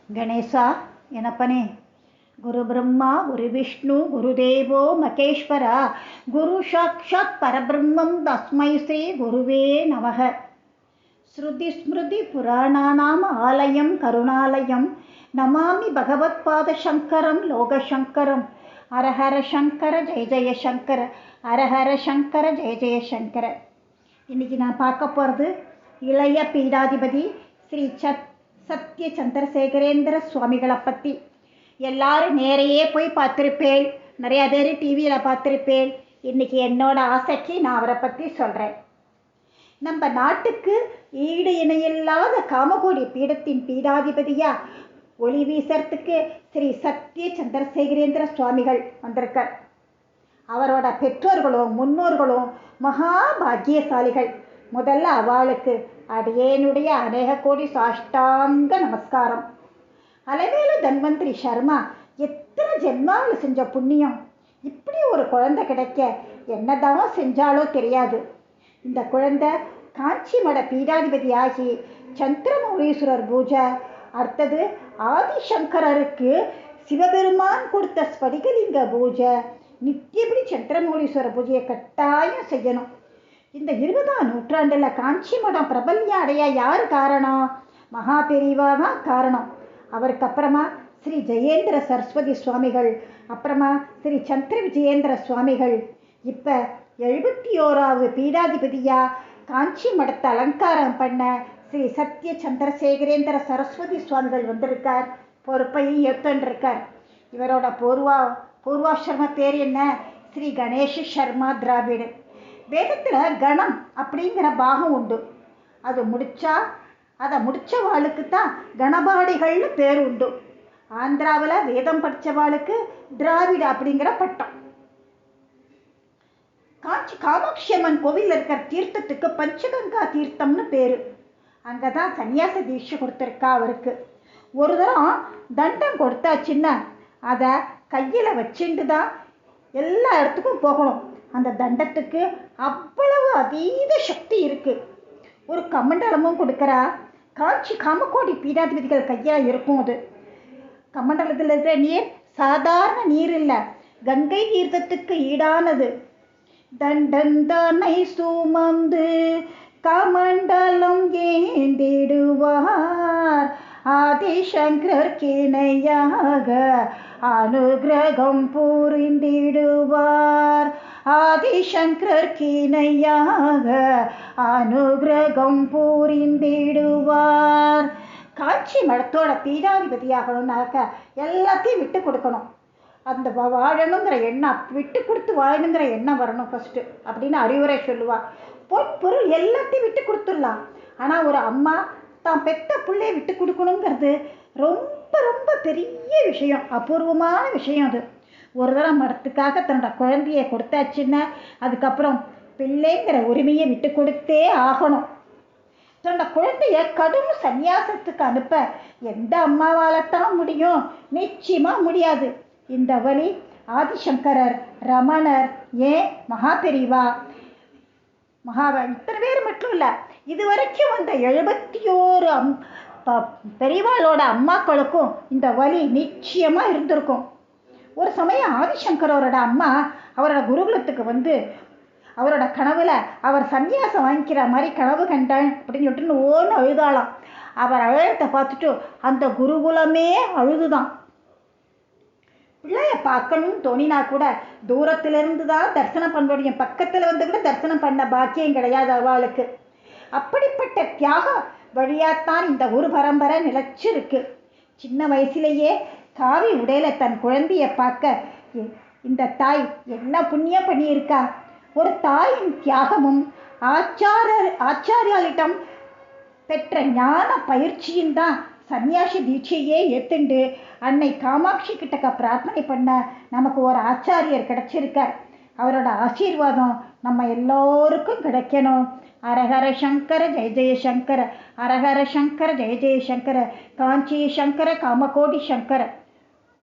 ಗಣೇಶ ಏನಪ್ಪನೇ ಗುರು ಬ್ರಹ್ಮ ಗುರು ವಿಷ್ಣು ಗುರುದೇವೋ ಮಹೇಶ್ವರ ಗುರು ಸಾಕ್ಷಾತ್ ಪರಬ್ರಹ್ಮಂ ತಸ್ಮೈ ಶ್ರೀ ಗುರುವೇ ನಮಃ. ஸ்ருதி ஸ்மிருதி புராணானாம் ஆலயம் கருணாலயம் நமாமி பகவத்பாத சங்கரம் லோகசங்கரம். ஹரஹர சங்கர ஜெய ஜெய சங்கர, ஹரஹர சங்கர ஜெய ஜெய சங்கர. இன்னைக்கு நான் பார்க்க போகிறது இளைய பீடாதிபதி ஸ்ரீ சத்ய சந்திரசேகரேந்திர சுவாமிகளை பற்றி. எல்லாரும் நேரையே போய் பார்த்துருப்பேன், நிறையா பேர் டிவியில் பார்த்துருப்பேன். இன்றைக்கி என்னோட ஆசைக்கு நான் அவரை பற்றி சொல்கிறேன். நம்ம நாட்டுக்கு ஈடு இணையில்லாத காமகோடி பீடத்தின் பீடாதிபதியாக ஒளி வீசறதுக்கு ஸ்ரீ சத்ய சந்திரசேகரேந்திர சுவாமிகள் வந்திருக்கார். அவரோட பெற்றோர்களும் முன்னோர்களும் மகா பாக்கியசாலிகள். முதல்ல அவளுக்கு அடியேனுடைய அநேக கோடி சாஷ்டாங்க நமஸ்காரம். அலவேலு தன்வந்திரி சர்மா எத்தனை ஜென்மாவில் செஞ்ச புண்ணியம், இப்படி ஒரு குழந்தை கிடைக்க என்னதான் செஞ்சாலோ தெரியாது. இந்த குழந்தை காஞ்சி மட பீடாதிபதியாகி சந்திரமௌலீஸ்வரர் பூஜை, அடுத்தது ஆதிசங்கரருக்கு சிவபெருமான் கொடுத்த ஸ்படிகலிங்க பூஜை, நித்தியப்படி சந்திரமௌலீஸ்வரர் பூஜையை கட்டாயம் செய்யணும். இந்த 20ஆம் நூற்றாண்டில் காஞ்சி மடம் பிரபல்யம் அடைய யார் காரணம்? மகா பெரிவா தான் காரணம். அவருக்கு அப்புறமா ஸ்ரீ ஜெயேந்திர சரஸ்வதி சுவாமிகள், அப்புறமா ஸ்ரீ சந்திர விஜயேந்திர சுவாமிகள், இப்போ 71வது பீடாதிபதியாக காஞ்சி மடத்தை அலங்காரம் பண்ண ஸ்ரீ சத்ய சந்திரசேகரேந்திர சரஸ்வதி சுவாமிகள் வந்திருக்கார். பொறுப்பையும் ஏற்றுருக்கார். இவரோட பூர்வாசிரம பேர் என்ன? ஸ்ரீ கணேஷ சர்மா திராவிடு. வேதத்தில் கணம் அப்படிங்கிற பாகம் உண்டு. அதை முடித்தவாளுக்கு தான் கணபாடிகள்னு பேர் உண்டு. ஆந்திராவில் வேதம் படித்தவாளுக்கு திராவிட அப்படிங்கிற பட்டம். காஞ்சி காமாட்சி அம்மன் கோவிலில் இருக்கிற தீர்த்தத்துக்கு பஞ்சகங்கா தீர்த்தம்னு பேர். அங்கே தான் சன்னியாச தீட்சை கொடுத்துருக்கா அவருக்கு. ஒரு தரம் தண்டம் கொடுத்தாச்சுன்னா அதை கையில் வச்சுட்டு தான் எல்லா இடத்துக்கும் போகணும். அந்த தண்டத்துக்கு அவ்வளவு அதீத சக்தி இருக்குது. ஒரு கமண்டலமும் கொடுக்குறா. காஞ்சி காமக்கோடி பீடாதிபதிகள் கையாக இருக்கும். அது கமண்டலத்தில் இருக்கிற நீர் சாதாரண நீர் இல்லை, கங்கை தீர்த்தத்துக்கு ஈடானது. தண்டந்தனை சுமந்து கமண்டலம் ஏந்திடுவார், ஆதிசங்கர் கிணையாக அனுகிரகம் புரிந்திடுவார், ஆதிசங்கர் கிணையாக அனுகிரகம் புரிந்திடுவார். காஞ்சி மடத்தோட பீடாதிபதியாகணும்னாக்க எல்லாத்தையும் விட்டு கொடுக்கணும். அந்த வாழணுங்கிற எண்ணம், விட்டு கொடுத்து வாழணுங்கிற எண்ணம் வரணும் ஃபஸ்ட்டு அப்படின்னு அறிவுரை சொல்லுவாள். பொன் பொருள் எல்லாத்தையும் விட்டு கொடுத்துடலாம். ஆனால் ஒரு அம்மா தான் பெத்த பிள்ளையை விட்டு கொடுக்கணுங்கிறது ரொம்ப ரொம்ப பெரிய விஷயம், அபூர்வமான விஷயம். அது ஒரு தரம் மடத்துக்காக தன்னோட குழந்தையை கொடுத்தாச்சுன்னா அதுக்கப்புறம் பிள்ளைங்கிற உரிமையை விட்டு கொடுத்தே ஆகணும். தன்னோட குழந்தைய கடும் சந்நியாசத்துக்கு அனுப்ப எந்த அம்மாவால்தான் முடியும்? நிச்சயமாக முடியாது. இந்த வழி ஆதிசங்கரர், ரமணர், ஏன் மகாபெரிவா, இத்தனை பேர் மட்டும் இல்லை, இது வரைக்கும் வந்த 71 பெரியவாளோட அம்மாக்களுக்கும் இந்த வழி நிச்சயமாக இருந்திருக்கும். ஒரு சமயம் ஆதிசங்கரோட அம்மா அவரோட குருகுலத்துக்கு வந்து அவரோட கனவில் அவர் சன்னியாசம் வாங்கிக்கிற மாதிரி கனவு கண்டேன் அப்படின்னு சொல்லிட்டு ஓன்னு அழுதாளாம். அவர் அழுகிறத பார்த்துட்டு அந்த குருகுலமே அழுதுதான். பிள்ளைய பார்க்கணும்னு தோணினா கூட தூரத்திலிருந்து தான் தரிசனம் பண்ண முடியும், பக்கத்தில் வந்து கூட தரிசனம் பண்ண பாக்கியம் கிடையாது அவளுக்கு. அப்படிப்பட்ட தியாக வழியாத்தான் இந்த ஒரு பரம்பரை நிலச்சிருக்கு. சின்ன வயசுலேயே காவி உடையில தன் குழந்தைய பார்க்க இந்த தாய் என்ன புண்ணியம் பண்ணியிருக்கா. ஒரு தாயின் தியாகமும் ஆச்சாரியாளிடம் பெற்ற ஞான பயிற்சியும் தான் சன்னியாசி தீட்சையே ஏற்றுண்டு அன்னை காமாட்சி கிட்டக்க பிரார்த்தனை பண்ண நமக்கு ஒரு ஆச்சாரியர் கிடைச்சிருக்கார். அவரோட ஆசீர்வாதம் நம்ம எல்லோருக்கும் கிடைக்கணும். ஹரஹர சங்கர ஜெய ஜெயசங்கர, ஹரஹர சங்கர ஜெய ஜெயசங்கர, காஞ்சி சங்கர காமகோடி சங்கர.